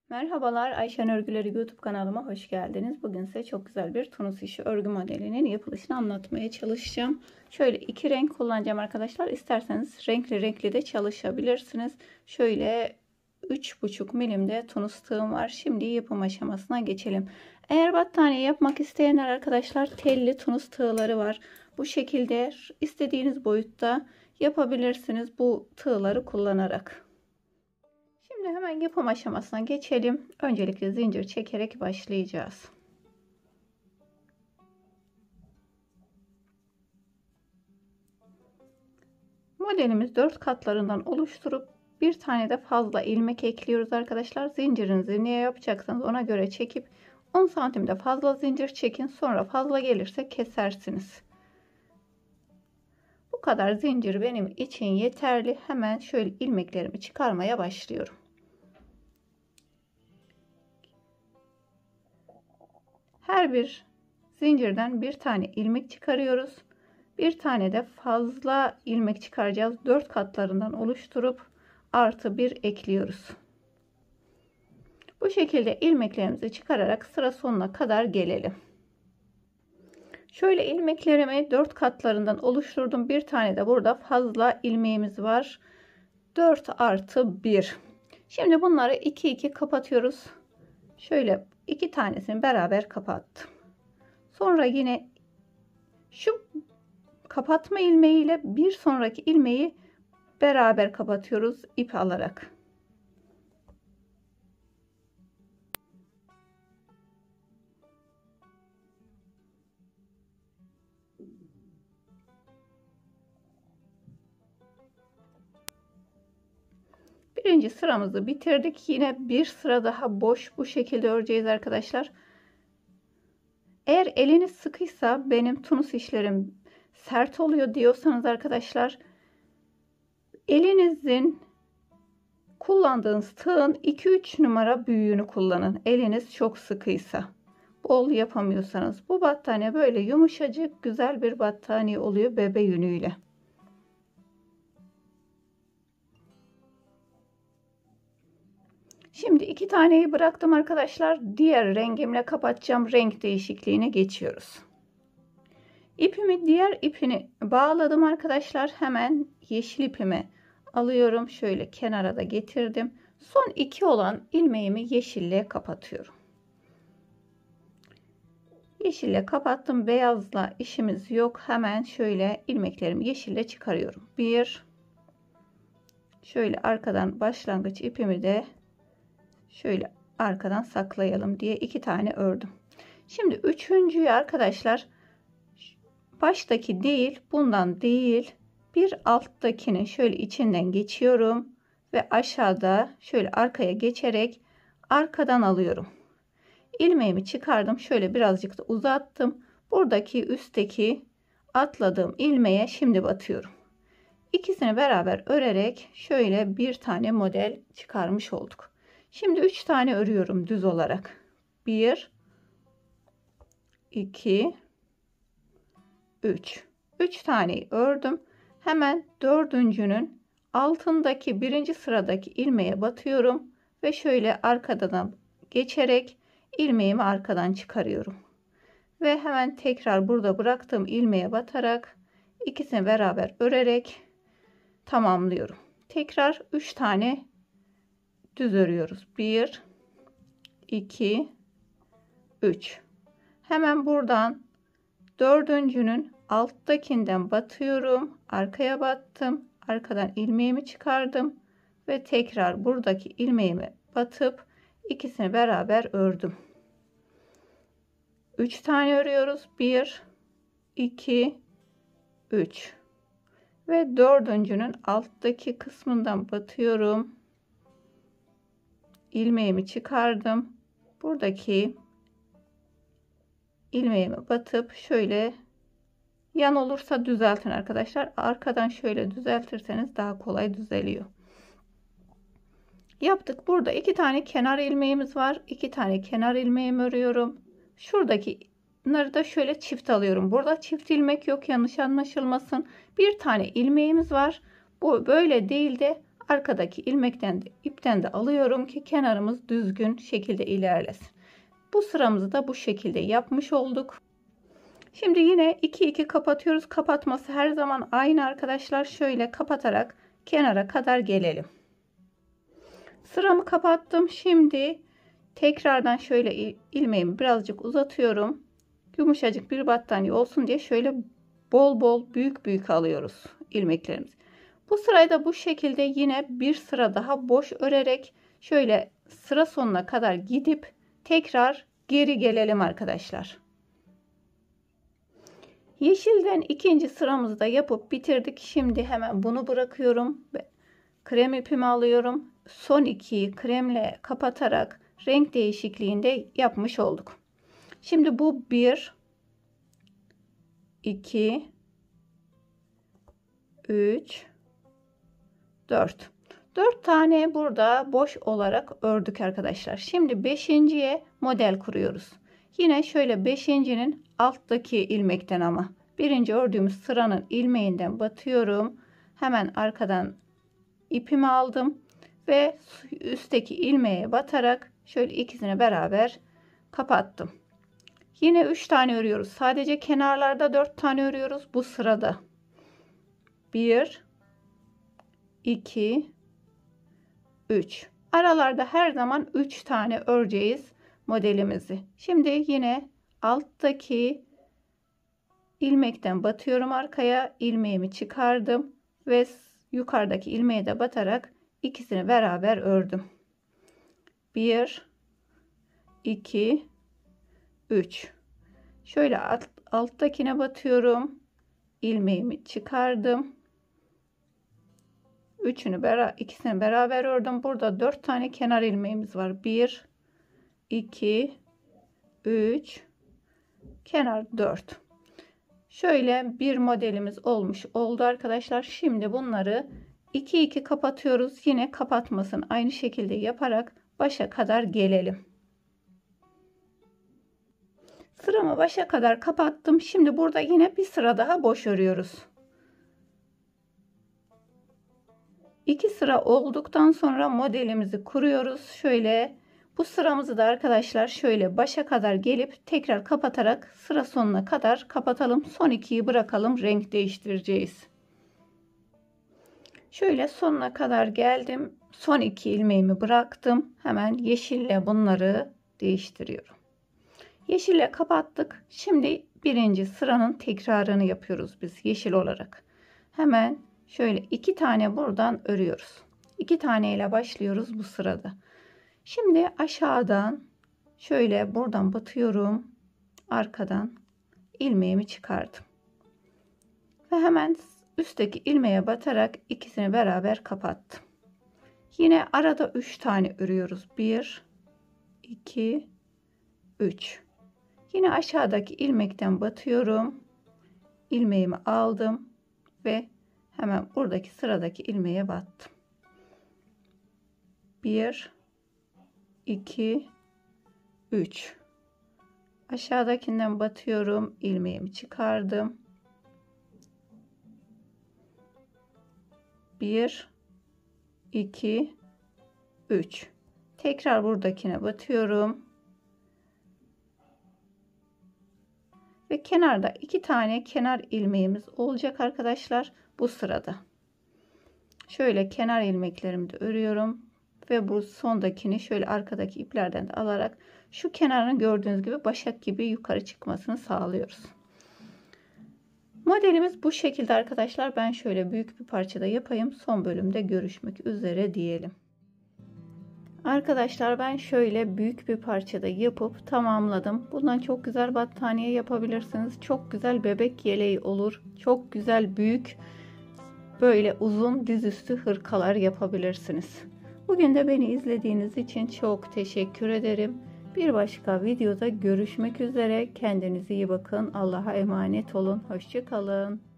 Merhabalar, Ayşen Örgüleri YouTube kanalıma hoş geldiniz. Bugün size çok güzel bir tunus işi örgü modelinin yapılışını anlatmaya çalışacağım. Şöyle iki renk kullanacağım arkadaşlar. İsterseniz renkli renkli de çalışabilirsiniz. Şöyle 3,5 milimde tunus tığım var. Şimdi yapım aşamasına geçelim. Eğer battaniye yapmak isteyenler arkadaşlar, telli tunus tığları var. Bu şekilde istediğiniz boyutta yapabilirsiniz bu tığları kullanarak. Şimdi hemen yapım aşamasına geçelim. Öncelikle zincir çekerek başlayacağız. Modelimiz 4 katlarından oluşturup bir tane de fazla ilmek ekliyoruz arkadaşlar. Zincirinizi neye yapacaksanız ona göre çekip 10 santimde fazla zincir çekin. Sonra fazla gelirse kesersiniz. Bu kadar zincir benim için yeterli. Hemen şöyle ilmeklerimi çıkarmaya başlıyorum. Her bir zincirden bir tane ilmek çıkarıyoruz. Bir tane de fazla ilmek çıkaracağız. 4 katlarından oluşturup artı 1 ekliyoruz. Bu şekilde ilmeklerimizi çıkararak sıra sonuna kadar gelelim. Şöyle ilmeklerimi 4 katlarından oluşturdum. Bir tane de burada fazla ilmeğimiz var. 4 artı 1. Şimdi bunları 2 kapatıyoruz. Şöyle 2 tanesini beraber kapattım. Sonra yine şu kapatma ilmeğiyle bir sonraki ilmeği beraber kapatıyoruz ip alarak. Birinci sıramızı bitirdik. Yine bir sıra daha boş bu şekilde öreceğiz arkadaşlar. Eğer eliniz sıkıysa, benim tunus işlerim sert oluyor diyorsanız arkadaşlar, elinizin kullandığınız tığın 2-3 numara büyüğünü kullanın. Eliniz çok sıkıysa, bol yapamıyorsanız. Bu battaniye böyle yumuşacık güzel bir battaniye oluyor bebe yünüyle. Şimdi 2 taneyi bıraktım arkadaşlar. Diğer rengimle kapatacağım. Renk değişikliğine geçiyoruz. İpimi diğer ipini bağladım arkadaşlar. Hemen yeşil ipimi alıyorum. Şöyle kenara da getirdim. Son 2 olan ilmeğimi yeşille kapatıyorum. Yeşille kapattım. Beyazla işimiz yok. Hemen şöyle ilmeklerimi yeşille çıkarıyorum. 1. Şöyle arkadan başlangıç ipimi de şöyle arkadan saklayalım diye 2 tane ördüm. Şimdi üçüncüyü arkadaşlar, baştaki değil, bundan değil, bir alttakinin şöyle içinden geçiyorum ve aşağıda şöyle arkaya geçerek arkadan alıyorum. İlmeğimi çıkardım, şöyle birazcık da uzattım. Buradaki üstteki atladığım ilmeğe şimdi batıyorum. İkisini beraber örerek şöyle bir tane model çıkarmış olduk. Şimdi 3 tane örüyorum düz olarak. 1 2 3. 3 taneyi ördüm. Hemen dördüncünün altındaki birinci sıradaki ilmeğe batıyorum ve şöyle arkadan geçerek ilmeğimi arkadan çıkarıyorum. Ve hemen tekrar burada bıraktığım ilmeğe batarak ikisini beraber örerek tamamlıyorum. Tekrar 3 tane düz örüyoruz. 1 2 3. Hemen buradan dördüncünün alttakinden batıyorum. Arkaya battım. Arkadan ilmeğimi çıkardım ve tekrar buradaki ilmeğimi batıp ikisini beraber ördüm. 3 tane örüyoruz. 1 2 3 ve dördüncünün alttaki kısmından batıyorum. İlmeğimi çıkardım. Buradaki ilmeğimi batıp şöyle, yan olursa düzeltin arkadaşlar. Arkadan şöyle düzeltirseniz daha kolay düzeliyor. Yaptık. Burada 2 tane kenar ilmeğimiz var. 2 tane kenar ilmeğimi örüyorum. Şuradaki bunları da şöyle çift alıyorum. Burada çift ilmek yok, yanlış anlaşılmasın. Bir tane ilmeğimiz var. Bu böyle değil de arkadaki ilmekten de ipten de alıyorum ki kenarımız düzgün şekilde ilerlesin. Bu sıramızı da bu şekilde yapmış olduk. Şimdi yine 2 kapatıyoruz. Kapatması her zaman aynı arkadaşlar. Şöyle kapatarak kenara kadar gelelim. Sıramı kapattım. Şimdi tekrardan şöyle ilmeğimi birazcık uzatıyorum. Yumuşacık bir battaniye olsun diye şöyle bol bol büyük alıyoruz ilmeklerimizi. Bu sırayı da bu şekilde yine bir sıra daha boş örerek şöyle sıra sonuna kadar gidip tekrar geri gelelim arkadaşlar. Yeşilden ikinci sıramızı da yapıp bitirdik. Şimdi hemen bunu bırakıyorum ve krem ipimi alıyorum. Son 2'yi kremle kapatarak renk değişikliğinde yapmış olduk. Şimdi bu 1, 2, 3, 4. 4 tane burada boş olarak ördük arkadaşlar. Şimdi 5.'ye model kuruyoruz. Yine şöyle 5.'nin alttaki ilmekten ama birinci ördüğümüz sıranın ilmeğinden batıyorum. Hemen arkadan ipimi aldım ve üstteki ilmeğe batarak şöyle ikisini beraber kapattım. Yine 3 tane örüyoruz. Sadece kenarlarda 4 tane örüyoruz bu sırada. 1, 2, 3. Aralarda her zaman 3 tane öreceğiz modelimizi. Şimdi yine alttaki ilmekten batıyorum arkaya. İlmeğimi çıkardım ve yukarıdaki ilmeğe de batarak ikisini beraber ördüm. 1, 2, 3. Şöyle alttakine batıyorum. İlmeğimi çıkardım. İkisini beraber ördüm. Burada 4 tane kenar ilmeğimiz var. 1, 2, 3, kenar 4. Şöyle bir modelimiz olmuş oldu arkadaşlar. Şimdi bunları 2 kapatıyoruz. Yine kapatmasını aynı şekilde yaparak başa kadar gelelim. Sıramı başa kadar kapattım. Şimdi burada yine bir sıra daha boş örüyoruz. 2 sıra olduktan sonra modelimizi kuruyoruz. Şöyle bu sıramızı da arkadaşlar şöyle başa kadar gelip tekrar kapatarak sıra sonuna kadar kapatalım. Son 2'yi bırakalım. Renk değiştireceğiz. Şöyle sonuna kadar geldim. Son 2 ilmeğimi bıraktım. Hemen yeşille bunları değiştiriyorum. Yeşille kapattık. Şimdi birinci sıranın tekrarını yapıyoruz biz yeşil olarak. Hemen şöyle 2 tane buradan örüyoruz. 2 tane ile başlıyoruz bu sırada. Şimdi aşağıdan şöyle buradan batıyorum. Arkadan ilmeğimi çıkardım. Ve hemen üstteki ilmeğe batarak ikisini beraber kapattım. Yine arada 3 tane örüyoruz. 1, 2, 3. Yine aşağıdaki ilmekten batıyorum. İlmeğimi aldım ve hemen buradaki sıradaki ilmeğe battım. 1, 2, 3. Aşağıdakinden batıyorum. İlmeğimi çıkardım. 1, 2, 3. Tekrar buradakine batıyorum. Ve kenarda 2 tane kenar ilmeğimiz olacak arkadaşlar bu sırada. Şöyle kenar ilmeklerimi de örüyorum ve bu sondakini şöyle arkadaki iplerden de alarak şu kenarını gördüğünüz gibi başak gibi yukarı çıkmasını sağlıyoruz. Modelimiz bu şekilde arkadaşlar. Ben şöyle büyük bir parçada yapayım. Son bölümde görüşmek üzere diyelim. Arkadaşlar ben şöyle büyük bir parçada yapıp tamamladım. Bundan çok güzel battaniye yapabilirsiniz. Çok güzel bebek yeleği olur. Çok güzel büyük böyle uzun dizüstü hırkalar yapabilirsiniz. Bugün de beni izlediğiniz için çok teşekkür ederim. Bir başka videoda görüşmek üzere. Kendinize iyi bakın. Allah'a emanet olun. Hoşça kalın.